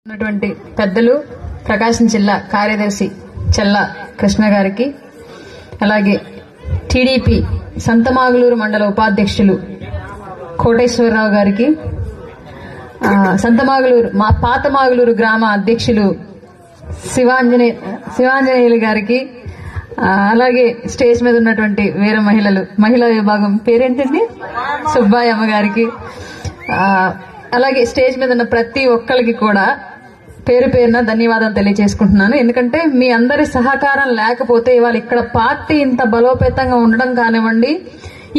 ఉన్నటువంటి పెద్దలు ప్రకాశం జిల్లా కార్యదర్శి చెల్ల కృష్ణ గారికి, అలాగే టీడీపీ సంతమాగులూరు మండల ఉపాధ్యక్షులు కోటేశ్వరరావు గారికి, సంతమాగులూరు పాతమాగులూరు గ్రామ అధ్యక్షులు శివాంజనేయులు గారికి, అలాగే స్టేజ్ మీద ఉన్నటువంటి వేరే మహిళా విభాగం పేరేంటండి సుబ్బాయమ్మ గారికి, అలాగే స్టేజ్ మీద ఉన్న ప్రతి ఒక్కరికి కూడా పేరు పేరున ధన్యవాదాలు తెలియజేసుకుంటున్నాను. ఎందుకంటే మీ అందరి సహకారం లేకపోతే ఇవాళ ఇక్కడ పార్టీ ఇంత బలోపేతంగా ఉండడం కానివ్వండి,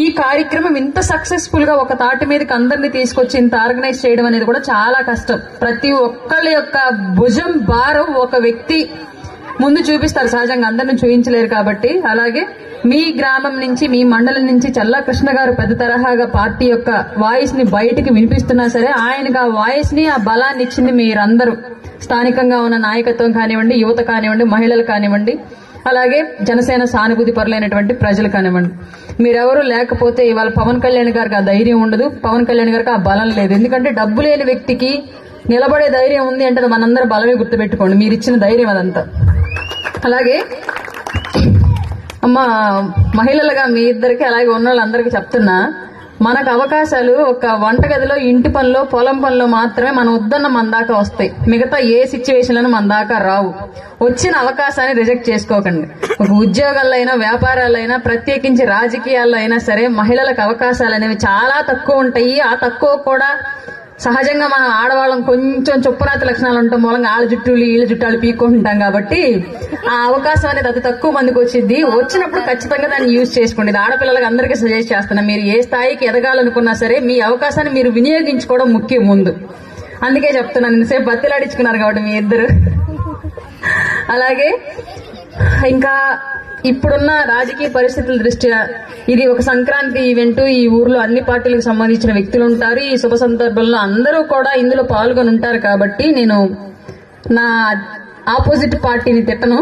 ఈ కార్యక్రమం ఇంత సక్సెస్ఫుల్ గా ఒక తాటి మీదకి అందరినీ తీసుకొచ్చి ఇంత ఆర్గనైజ్ చేయడం అనేది కూడా చాలా కష్టం. ప్రతి ఒక్కళ్ళ యొక్క భుజం భారం ఒక వ్యక్తి ముందు చూపిస్తారు, సహజంగా అందరిని చూపించలేరు కాబట్టి. అలాగే మీ గ్రామం నుంచి, మీ మండలం నుంచి చల్లా కృష్ణ గారు పెద్ద తరహాగా పార్టీ యొక్క వాయిస్ ని బయటికి వినిపిస్తున్నా సరే, ఆయనకు ఆ వాయిస్ ని, ఆ బలాన్ని ఇచ్చింది మీరందరూ. స్థానికంగా ఉన్న నాయకత్వం కానివ్వండి, యువత కానివ్వండి, మహిళలు కానివ్వండి, అలాగే జనసేన సానుభూతి పరులైనటువంటి ప్రజలు కానివ్వండి. మీరెవరూ లేకపోతే ఇవాళ పవన్ కళ్యాణ్ గారికి ఆ ధైర్యం ఉండదు, పవన్ కళ్యాణ్ గారికి ఆ బలం లేదు. ఎందుకంటే డబ్బు లేని వ్యక్తికి నిలబడే ధైర్యం ఉంది అంటే మనందరూ బలమే గుర్తుపెట్టుకోండి, మీరు ఇచ్చిన ధైర్యం అదంతా. అలాగే మహిళలుగా మీ ఇద్దరికి, అలాగే ఉన్న వాళ్ళందరికీ చెప్తున్నా, మనకు అవకాశాలు ఒక వంటగదిలో, ఇంటి పనిలో, పొలం పనిలో మాత్రమే మనం వద్దన్న మన దాకా వస్తాయి. మిగతా ఏ సిచ్యువేషన్లను మన దాకా రావు. వచ్చిన అవకాశాన్ని రిజెక్ట్ చేసుకోకండి. ఒక ఉద్యోగాల్లో అయినా, వ్యాపారాల్లో అయినా, ప్రత్యేకించి రాజకీయాల్లో అయినా సరే మహిళలకు అవకాశాలు అనేవి చాలా తక్కువ ఉంటాయి. ఆ తక్కువ కూడా సహజంగా మనం ఆడవాళ్ళం కొంచెం చుప్పరాతి లక్షణాలు ఉండటం మూలంగా ఆళ్ళ జుట్టులు వీళ్ళ జుట్టాలు పీక్కుంటాం కాబట్టి ఆ అవకాశం అనేది అతి తక్కువ మందికి వచ్చింది. వచ్చినప్పుడు ఖచ్చితంగా దాన్ని యూజ్ చేసుకోండి. ఇది ఆడపిల్లలకు అందరికీ సజెస్ట్ చేస్తున్నా. మీరు ఏ స్థాయికి ఎదగాలనుకున్నా సరే మీ అవకాశాన్ని మీరు వినియోగించుకోవడం ముఖ్యం ముందు. అందుకే చెప్తున్నాను, ఇంతసేపు బతిలాడించుకున్నారు కాబట్టి మీ ఇద్దరు. అలాగే ఇంకా ఇప్పుడున్న రాజకీయ పరిస్థితుల దృష్ట్యా ఇది ఒక సంక్రాంతి ఈవెంట్. ఈ ఊర్లో అన్ని పార్టీలకు సంబంధించిన వ్యక్తులు ఉంటారు. ఈ శుభ సందర్భంలో అందరూ కూడా ఇందులో పాల్గొని ఉంటారు కాబట్టి నేను నా ఆపోజిట్ పార్టీని తిట్టను,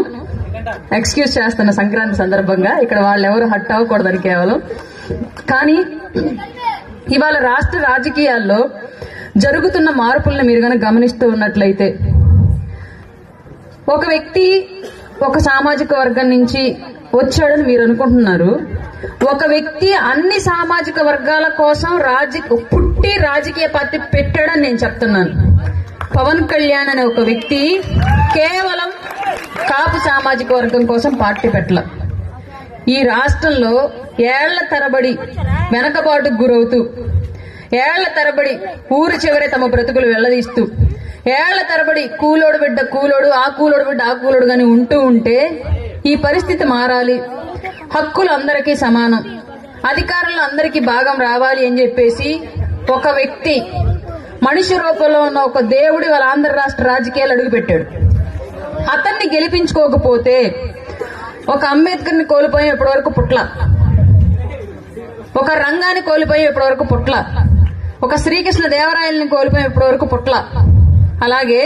ఎక్స్క్యూజ్ చేస్తున్న సంక్రాంతి సందర్భంగా. ఇక్కడ వాళ్ళు ఎవరు హట్ అవ్వకూడదని కేవలం. కానీ ఇవాళ రాష్ట్ర రాజకీయాల్లో జరుగుతున్న మార్పులను మీరు కనుక గమనిస్తూ ఉన్నట్లయితే, ఒక వ్యక్తి ఒక సామాజిక వర్గం నుంచి వచ్చాడని మీరు అనుకుంటున్నారు. ఒక వ్యక్తి అన్ని సామాజిక వర్గాల కోసం పుట్టి రాజకీయ పార్టీ పెట్టాడని నేను చెప్తున్నాను. పవన్ కళ్యాణ్ అనే ఒక వ్యక్తి కేవలం కాపు సామాజిక వర్గం కోసం పార్టీ పెట్టల. ఈ రాష్ట్రంలో ఏళ్ల తరబడి వెనకబాటుకు గురవుతూ, ఏళ్ల తరబడి ఊరి చివరే తమ బ్రతుకులు వెళ్లదీస్తూ, ఏళ్ల తరబడి కూలోడు బిడ్డ కూలోడు, ఆ కూలోడు బిడ్డ ఆ కూలోడు గాని ఉంటూ ఉంటే ఈ పరిస్థితి మారాలి, హక్కులు అందరికీ సమానం, అధికారంలో అందరికీ భాగం రావాలి అని చెప్పేసి ఒక వ్యక్తి మనిషి రూపంలో ఉన్న ఒక దేవుడి వాళ్ళ ఆంధ్ర రాష్ట్ర రాజకీయాలు అడుగుపెట్టాడు. అతన్ని గెలిపించుకోకపోతే ఒక అంబేద్కర్ ని కోల్పోయి ఇప్పటివరకు పుట్ల, ఒక రంగాన్ని కోల్పోయి ఇప్పటివరకు పుట్ల, ఒక శ్రీకృష్ణ దేవరాయల్ని కోల్పోయి ఇప్పటివరకు పుట్ల. అలాగే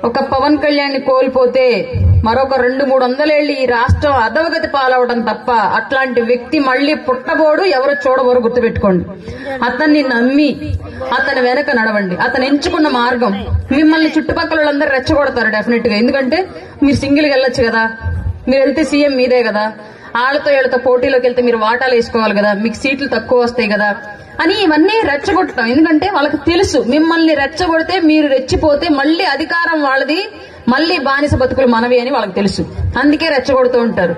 ఒక పవన్ కళ్యాణ్ ని కోల్పోతే మరొక 200-300 ఏళ్లు ఈ రాష్ట్రం అధోగతి పాలవడం తప్ప అట్లాంటి వ్యక్తి మళ్లీ పుట్టబోడు, ఎవరు చూడబోరు, గుర్తుపెట్టుకోండి. అతన్ని నమ్మి అతని వెనక నడవండి. అతను ఎంచుకున్న మార్గం మిమ్మల్ని చుట్టుపక్కల వాళ్ళందరూ రెచ్చగొడతారు డెఫినెట్ గా. ఎందుకంటే మీరు సింగిల్ గా వెళ్ళొచ్చు కదా, మీరు వెళ్తే సీఎం మీదే కదా, ఆళ్లతో వీళ్ళతో పోటీలోకి వెళ్తే మీరు వాటాలు వేసుకోవాలి కదా, మీకు సీట్లు తక్కువ వస్తాయి కదా అని ఇవన్నీ రెచ్చగొట్టడం. ఎందుకంటే వాళ్ళకి తెలుసు మిమ్మల్ని రెచ్చగొడితే, మీరు రెచ్చిపోతే మళ్లీ అధికారం వాళ్ళది, మళ్లీ బానిస బతుకులు మనవి అని వాళ్ళకి తెలుసు. అందుకే రెచ్చగొడుతూ ఉంటారు.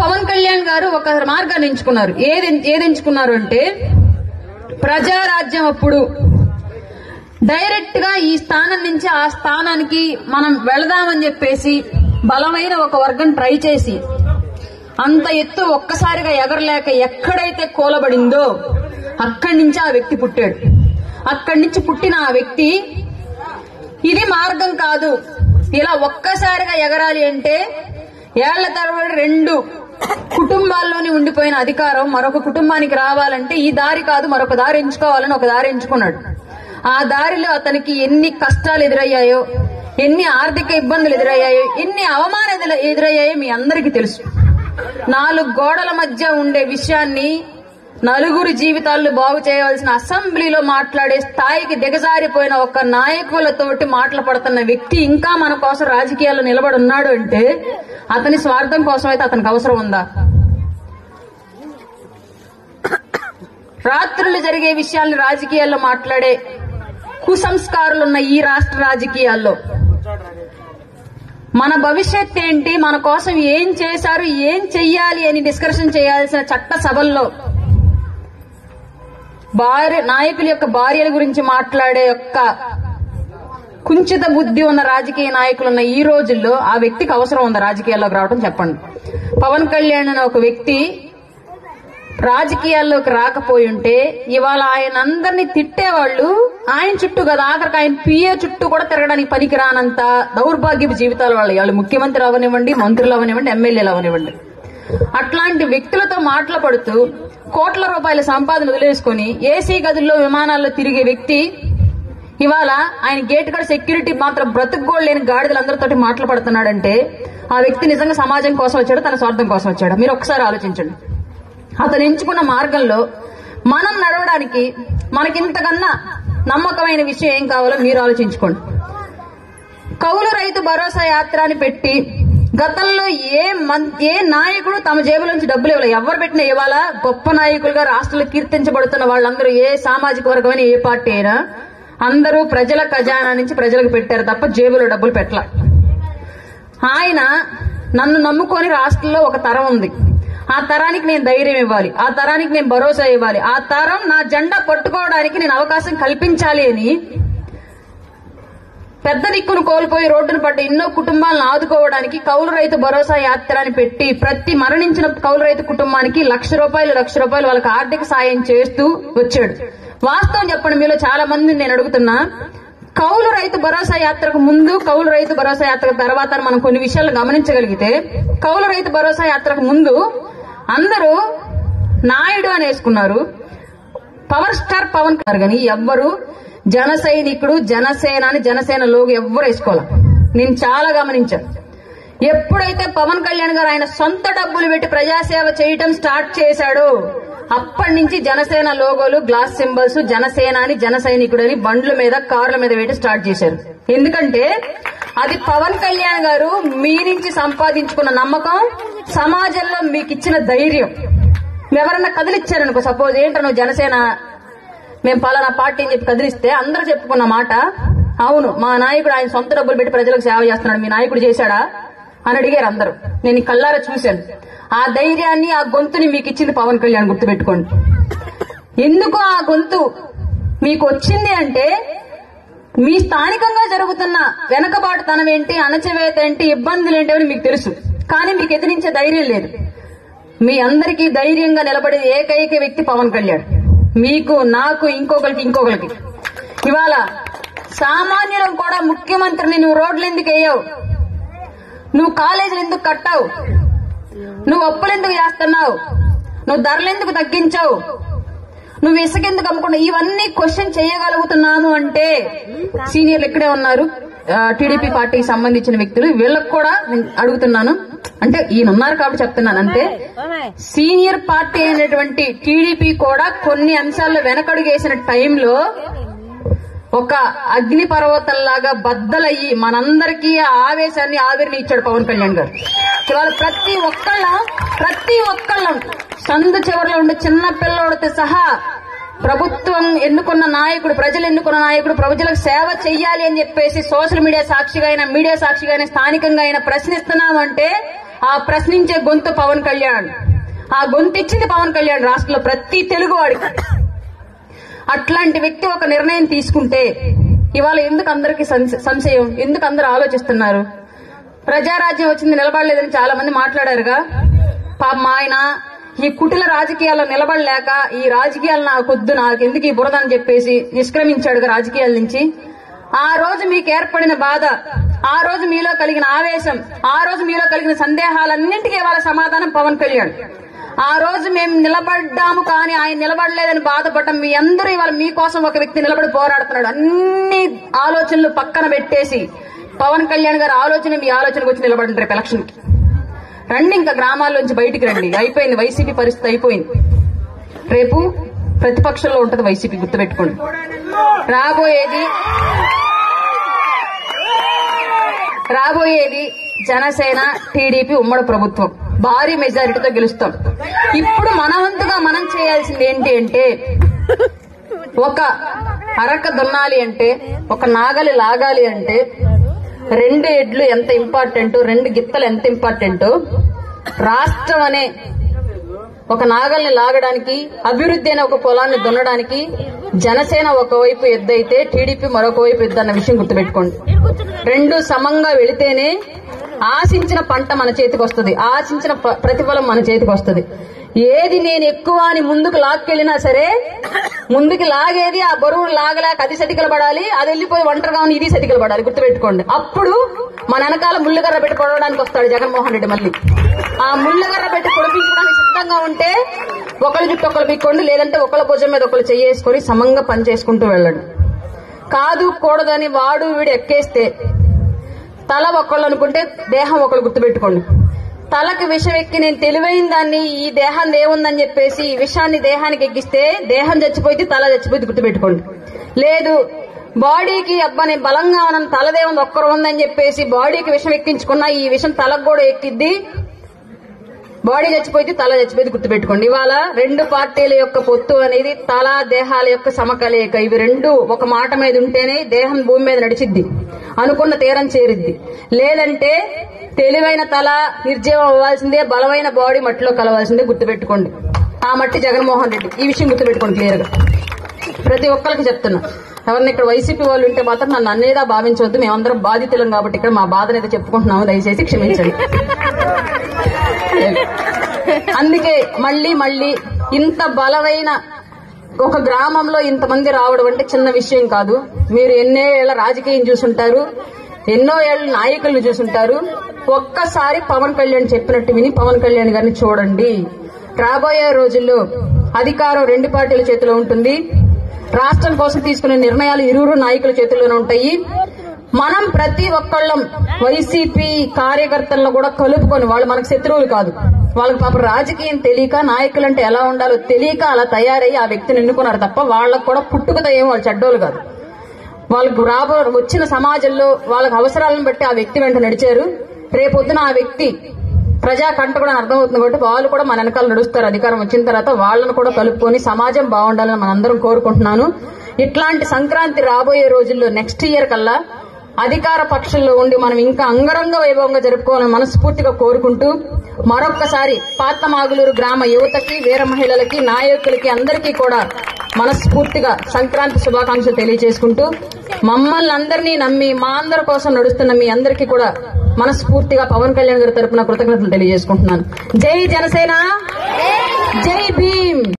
పవన్ కళ్యాణ్ గారు ఒక మార్గాన్ని ఎంచుకున్నారు. ఏది ఎంచుకున్నారు అంటే, ప్రజారాజ్యం అప్పుడు డైరెక్ట్ గా ఈ స్థానం నుంచి ఆ స్థానానికి మనం వెళదామని చెప్పేసి బలమైన ఒక వర్గం ట్రై చేసి అంత ఎత్తు ఒక్కసారిగా ఎగరలేక ఎక్కడైతే కూలబడిందో అక్కడి నుంచి ఆ వ్యక్తి పుట్టాడు. అక్కడి నుంచి పుట్టిన ఆ వ్యక్తి ఇది మార్గం కాదు, ఇలా ఒక్కసారిగా ఎగరాలి అంటే ఏళ్ల తరబడి 2 కుటుంబాల్లోని ఉండిపోయిన అధికారం మరొక కుటుంబానికి రావాలంటే ఈ దారి కాదు, మరొక దారి ఎంచుకోవాలని ఒక దారి ఎంచుకున్నాడు. ఆ దారిలో అతనికి ఎన్ని కష్టాలు ఎదురయ్యాయో, ఎన్ని ఆర్థిక ఇబ్బందులు ఎదురయ్యాయో, ఎన్ని అవమానాలు ఎదురయ్యాయో మీ అందరికీ తెలుసు. 4 గోడల మధ్య ఉండే విషయాన్ని నలుగురు జీవితాలను బాగు చేయవలసిన అసెంబ్లీలో మాట్లాడే స్థాయికి దిగజారిపోయిన ఒక నాయకులతోటి మాట్లాడుతున్న వ్యక్తి ఇంకా మన కోసం రాజకీయాల్లో నిలబడి ఉన్నాడు అంటే అతని స్వార్థం కోసం అయితే అతనికి అవసరం ఉందా? రాత్రులు జరిగే విషయాలను రాజకీయాల్లో మాట్లాడే కుసంస్కారులున్న ఈ రాష్ట్ర రాజకీయాల్లో మన భవిష్యత్ ఏంటి, మన కోసం ఏం చేశారు, ఏం చెయ్యాలి అని డిస్కషన్ చేయాల్సిన చట్ట సభల్లో నాయకుల యొక్క భార్యల గురించి మాట్లాడే యొక్క కుంచిత బుద్ధి ఉన్న రాజకీయ నాయకులు ఉన్న ఈ రోజుల్లో ఆ వ్యక్తికి అవసరం ఉందా రాజకీయాల్లోకి రావడం? చెప్పండి. పవన్ కళ్యాణ్ అనే ఒక వ్యక్తి రాజకీయాల్లోకి రాకపోయి ఉంటే ఇవాళ ఆయన అందరినీ తిట్టేవాళ్ళు ఆయన చుట్టూ కదా, ఆఖరికి ఆయన పిఏ చుట్టూ కూడా తిరగడానికి పనికిరానంత దౌర్భాగ్యపు జీవితాలు వాళ్ళు ముఖ్యమంత్రి అవనివ్వండి, మంత్రులు అవనివ్వండి, ఎమ్మెల్యేలు అవనివ్వండి. అట్లాంటి వ్యక్తులతో మాట్లాడుతూ కోట్ల రూపాయల సంపాదన వదిలేసుకుని ఏసీ గదుల్లో విమానాల్లో తిరిగే వ్యక్తి ఇవాళ ఆయన గేట్ కాడ సెక్యూరిటీ మాత్రం బ్రతుకుగోడు లేని గాడిదలందరితోటి మాట్లాడుతున్నాడంటే ఆ వ్యక్తి నిజంగా సమాజం కోసం వచ్చాడు, తన స్వార్థం కోసం వచ్చాడు? మీరు ఒకసారి ఆలోచించండి. అతను ఎంచుకున్న మార్గంలో మనం నడవడానికి మనకింతకన్నా నమ్మకమైన విషయం ఏం కావాలో మీరు ఆలోచించుకోండి. కౌలు రైతు భరోసా యాత్ర అని పెట్టి గతంలో ఏ నాయకుడు తమ జేబులోంచి డబ్బులు ఇవ్వలేదు. ఎవరు పెట్టినా ఇవాళ గొప్ప నాయకులుగా రాష్ట్రంలో కీర్తించబడుతున్న వాళ్ళందరూ ఏ సామాజిక వర్గమైన ఏ పార్టీ అయినా అందరూ ప్రజల ఖజానా నుంచి ప్రజలకు పెట్టారు తప్ప జేబులో డబ్బులు పెట్టల. ఆయన నన్ను నమ్ముకొని రాష్ట్రంలో ఒక తరం ఉంది, ఆ తరానికి నేను ధైర్యం ఇవ్వాలి, ఆ తరానికి నేను భరోసా ఇవ్వాలి, ఆ తరం నా జెండా పట్టుకోవడానికి నేను అవకాశం కల్పించాలి అని పెద్ద దిక్కును కోల్పోయి రోడ్డును పడ్డ ఎన్నో కుటుంబాలను ఆదుకోవడానికి కౌలు రైతు భరోసా యాత్ర అని పెట్టి ప్రతి మరణించిన కౌలు రైతు కుటుంబానికి లక్ష రూపాయలు వాళ్ళకి ఆర్థిక సాయం చేస్తూ వచ్చాడు. వాస్తవం చెప్పండి, మీలో చాలా మంది నేను అడుగుతున్నా, కౌలు రైతు భరోసా యాత్రకు ముందు, కౌలు రైతు భరోసా యాత్ర తర్వాత మనం కొన్ని విషయాలు గమనించగలిగితే, కౌలు రైతు భరోసా యాత్రకు ముందు అందరూ నాయుడు అని వేసుకున్నారు, పవర్ స్టార్ పవన్ కళ్యాణ్ గాని ఎవ్వరు జన సైనికుడు, జనసేన అని జనసేన లోగు ఎవ్వరు వేసుకోవాలి. నేను చాలా గమనించాను. ఎప్పుడైతే పవన్ కళ్యాణ్ గారు ఆయన సొంత డబ్బులు పెట్టి ప్రజాసేవ చేయటం స్టార్ట్ చేశాడో అప్పటి నుంచి జనసేన లోగోలు, గ్లాస్ సింబల్స్, జనసేన అని, జన సైనికుడు అని బండ్ల మీద, కార్ల మీద వేయడం స్టార్ట్ చేశారు. ఎందుకంటే అది పవన్ కళ్యాణ్ గారు మీ నుంచి సంపాదించుకున్న నమ్మకం, సమాజంలో మీకు ఇచ్చిన ధైర్యం. ఎవరన్నా కదిలిచ్చారనుకో, సపోజ్ ఏంటో నువ్వు జనసేన, మేము పలానా పార్టీ అని చెప్పి కదిలిస్తే అందరూ చెప్పుకున్న మాట, అవును మా నాయకుడు ఆయన సొంత డబ్బులు పెట్టి ప్రజలకు సేవ చేస్తున్నాడు, మీ నాయకుడు చేశాడా అని అడిగారు అందరూ. నేను కళ్ళారా చూశాను. ఆ ధైర్యాన్ని, ఆ గొంతుని మీకు ఇచ్చింది పవన్ కళ్యాణ్, గుర్తుపెట్టుకోండి. ఎందుకు ఆ గొంతు మీకు వచ్చింది అంటే మీ స్థానికంగా జరుగుతున్న వెనకబాటుతనం ఏంటి, అణచివేత ఏంటి, ఇబ్బందులు ఏంటి అని మీకు తెలుసు. కానీ మీకు ఎదిరించే ధైర్యం లేదు. మీ అందరికీ ధైర్యంగా నిలబడే ఏకైక వ్యక్తి పవన్ కళ్యాణ్. మీకు, నాకు, ఇంకొకరికి. ఇవాళ సామాన్యులకు కూడా ముఖ్యమంత్రిని నువ్వు రోడ్లు ఎందుకు వేయవు, నువ్వు కాలేజీలు ఎందుకు కట్టావు, నువ్వు అప్పులు ఎందుకు చేస్తున్నావు, నువ్వు ధరలు ఎందుకు తగ్గించావు, నువ్వు ఇసుక ఎందుకు అమ్ముకున్నావు, ఇవన్నీ క్వశ్చన్ చేయగలుగుతున్నాము అంటే సీనియర్లు ఇక్కడే ఉన్నారు, టీడీపీ పార్టీకి సంబంధించిన వ్యక్తులు, వీళ్ళకు కూడా నేను అడుగుతున్నాను. అంటే ఈయన ఉన్నారు కాబట్టి చెప్తున్నాను. అంటే సీనియర్ పార్టీ అయినటువంటి టీడీపీ కూడా కొన్ని అంశాల్లో వెనకడుగేసిన టైంలో ఒక అగ్ని పర్వతంలాగా బద్దలయ్యి మనందరికీ ఆ ఆవేశాన్ని, ఆవిరిని ఇచ్చాడు పవన్ కళ్యాణ్ గారు. ఇవాళ ప్రతి ఒక్కళ్ళం సందు చివరిలో ఉండే చిన్న పిల్లోడితో సహా ప్రభుత్వం ఎన్నుకున్న నాయకుడు, ప్రజలు ఎన్నుకున్న నాయకుడు ప్రజలకు సేవ చెయ్యాలి అని చెప్పేసి సోషల్ మీడియా సాక్షిగా అయినా, మీడియా సాక్షిగా అయినా, స్థానికంగా అయినా ప్రశ్నిస్తున్నామంటే ఆ ప్రశ్నించే గొంతు పవన్ కళ్యాణ్. ఆ గొంతు ఇచ్చింది పవన్ కళ్యాణ్ రాష్ట్రంలో ప్రతి తెలుగువాడికి. అట్లాంటి వ్యక్తి ఒక నిర్ణయం తీసుకుంటే ఇవాళ ఎందుకు అందరికి సంశయం, ఎందుకు అందరూ ఆలోచిస్తున్నారు? ప్రజారాజ్యం వచ్చింది నిలబడలేదని చాలా మంది మాట్లాడారుగా. పాపం ఆయన ఈ కుటిల రాజకీయాల్లో నిలబడలేక ఈ రాజకీయాలు నాకొద్దు, నాకెందుకు ఈ బురద అని చెప్పేసి నిష్క్రమించాడుగా రాజకీయాల నుంచి. ఆ రోజు మీకు ఏర్పడిన బాధ, ఆ రోజు మీలో కలిగిన ఆవేశం, ఆ రోజు మీలో కలిగిన సందేహాలన్నింటికీ ఇవాళ సమాధానం పవన్ కళ్యాణ్. ఆ రోజు మేము నిలబడ్డాము కానీ ఆయన నిలబడలేదని బాధపడ్డాం. మీ అందరూ ఇవాళ మీకోసం ఒక వ్యక్తి నిలబడి పోరాడుతున్నాడు. అన్ని ఆలోచనలు పక్కన పెట్టేసి పవన్ కళ్యాణ్ గారి ఆలోచన మీ ఆలోచనకు వచ్చి నిలబడి రేపు ఎలక్షన్ కి రండి. ఇంకా గ్రామాల్లోంచి బయటికి రండి. అయిపోయింది, వైసీపీ పరిస్థితి అయిపోయింది. రేపు ప్రతిపక్షంలో ఉంటది వైసీపీ, గుర్తుపెట్టుకోండి. రాబోయేది జనసేన టీడీపీ ఉమ్మడి ప్రభుత్వం, భారీ మెజారిటీతో గెలుస్తాం. ఇప్పుడు మన వంతుగా మనం చేయాల్సింది ఏంటి అంటే, ఒక అరక దున్నాలి అంటే, ఒక నాగలి లాగాలి అంటే 2 ఎడ్లు ఎంత ఇంపార్టెంటో, 2 గిత్తలు ఎంత ఇంపార్టెంటో, రాష్ట్రం అనే ఒక నాగల్ని లాగడానికి, అభివృద్ధి అనే ఒక పొలాన్ని దున్నడానికి జనసేన ఒకవైపు ఎద్దైతే టీడీపీ మరొక వైపు ఎద్దు అన్న విషయం గుర్తుపెట్టుకోండి. 2 సమంగా వెళితేనే ఆశించిన పంట మన చేతికి వస్తుంది, ఆశించిన ప్రతిఫలం మన చేతికి వస్తుంది. ఏది నేను ఎక్కువ అని ముందుకు లాక్కెళ్ళినా సరే, ముందుకు లాగేది ఆ బరువు లాగలేక అది సతికలు పడాలి, అది వెళ్ళిపోయి ఒంటరిగా ఉన్న ఇది సతికలు పడాలి, గుర్తుపెట్టుకోండి. అప్పుడు మన వెనకాల ముళ్ళుగర్ర పెట్టి పొడవడానికి వస్తాడు జగన్మోహన్ రెడ్డి. మళ్ళీ ఆ ముళ్ళుగర్ర పెట్టి పొడిపించడానికి సిద్ధంగా ఉంటే ఒకళ్ళ చుట్టూ ఒకళ్ళు పిక్కోండి, లేదంటే ఒకళ్ళ భుజం మీద ఒకళ్ళు చెయ్యేసుకొని సమంగా పని చేసుకుంటూ వెళ్ళండి. కాదు కూడదని వాడు వీడు ఎక్కేస్తే తల ఒకళ్ళు అనుకుంటే దేహం ఒకళ్ళు, గుర్తుపెట్టుకోండి. తలకి విషం ఎక్కి నేను తెలివైన దాన్ని, ఈ దేహం ఏముందని చెప్పేసి ఈ విషాన్ని దేహానికి ఎక్కిస్తే దేహం చచ్చిపోయింది, తల చచ్చిపోయింది, గుర్తుపెట్టుకోండి. లేదు బాడీకి అబ్బా నేను బలంగా ఉన్నాను, తలదేముంది ఒక్కరు ఉందని చెప్పేసి బాడీకి విషం ఎక్కించుకున్నా ఈ విషం తలకు కూడా ఎక్కిద్ది, బాడీ చచ్చిపోయింది, తల చచ్చిపోయింది, గుర్తుపెట్టుకోండి. ఇవాళ 2 పార్టీల యొక్క పొత్తు అనేది తల దేహాల యొక్క సమకలయిక. ఇవి 2 ఒక మాట మీద ఉంటేనే దేహం భూమి మీద నడిచిద్ది, అనుకున్న తీరం చేరిద్ది. లేదంటే తెలివైన తల నిర్జీవం అవ్వాల్సిందే, బలమైన బాడీ మట్టిలో కలవాల్సిందే, గుర్తుపెట్టుకోండి. ఆ మట్టి జగన్మోహన్ రెడ్డి. ఈ విషయం గుర్తుపెట్టుకోండి క్లియర్ గా. ప్రతి ఒక్కరికి చెప్తున్నా, ఎవరిని ఇక్కడ వైసీపీ వాళ్ళు ఉంటే మాత్రం నన్ను అన్నేదా భావించవద్దు, మేమందరం బాధితులం కాబట్టి ఇక్కడ మా బాధనైతే చెప్పుకుంటున్నాము, దయచేసి క్షమించండి. అందుకే మళ్ళీ ఇంత బలమైన ఒక గ్రామంలో ఇంతమంది రావడం అంటే చిన్న విషయం కాదు. మీరు ఎన్నేళ్ల రాజకీయం చూసుంటారు, ఎన్నో ఏళ్ల నాయకులను చూసుంటారు. ఒక్కసారి పవన్ కళ్యాణ్ చెప్పినట్టు విని పవన్ కళ్యాణ్ గారిని చూడండి. రాబోయే రోజుల్లో అధికారం 2 పార్టీల చేతిలో ఉంటుంది. రాష్ట్రం కోసం తీసుకునే నిర్ణయాలు ఇరువురు నాయకుల చేతుల్లోనే ఉంటాయి. మనం ప్రతి ఒక్కళ్ళం వైసీపీ కార్యకర్తలను కూడా కలుపుకొని, వాళ్ళు మనకు శత్రువులు కాదు, వాళ్ళకి పాప రాజకీయం తెలియక, నాయకులంటే ఎలా ఉండాలో తెలియక అలా తయారయ్యి ఆ వ్యక్తిని ఎన్నుకున్నారు తప్ప వాళ్ళకు కూడా పుట్టుకతో ఏం వాళ్ళు చెడ్డోళ్ళు కాదు. వాళ్ళకు వచ్చిన సమాజంలో వాళ్ళకి అవసరాలను బట్టి ఆ వ్యక్తి వెంట నడిచారు. రేపొద్దున ఆ వ్యక్తి ప్రజాకంట కూడా అర్థమవుతుంది కాబట్టి వాళ్ళు కూడా మన వెనకాల నడుస్తారు. అధికారం వచ్చిన తర్వాత వాళ్ళను కూడా కలుపుకొని సమాజం బాగుండాలని మనందరం కోరుకుంటున్నాను. ఇట్లాంటి సంక్రాంతి రాబోయే రోజుల్లో నెక్స్ట్ ఇయర్ కల్లా అధికార పక్షంలో ఉండి మనం ఇంకా అంగరంగ వైభవంగా జరుపుకోవాలని మనస్ఫూర్తిగా కోరుకుంటూ, మరొక్కసారి పాతమాగులూరు గ్రామ యువతకి, వీర మహిళలకి, నాయకులకి అందరికీ కూడా మనస్ఫూర్తిగా సంక్రాంతి శుభాకాంక్షలు తెలియజేసుకుంటూ, మమ్మల్ని అందరినీ నమ్మి మా అందరి కోసం నడుస్తున్న మీ అందరికీ కూడా మనస్ఫూర్తిగా పవన్ కళ్యాణ్ గారి తరపున కృతజ్ఞతలు తెలియజేసుకుంటున్నాను. జై జనసేన, జై భీమ్.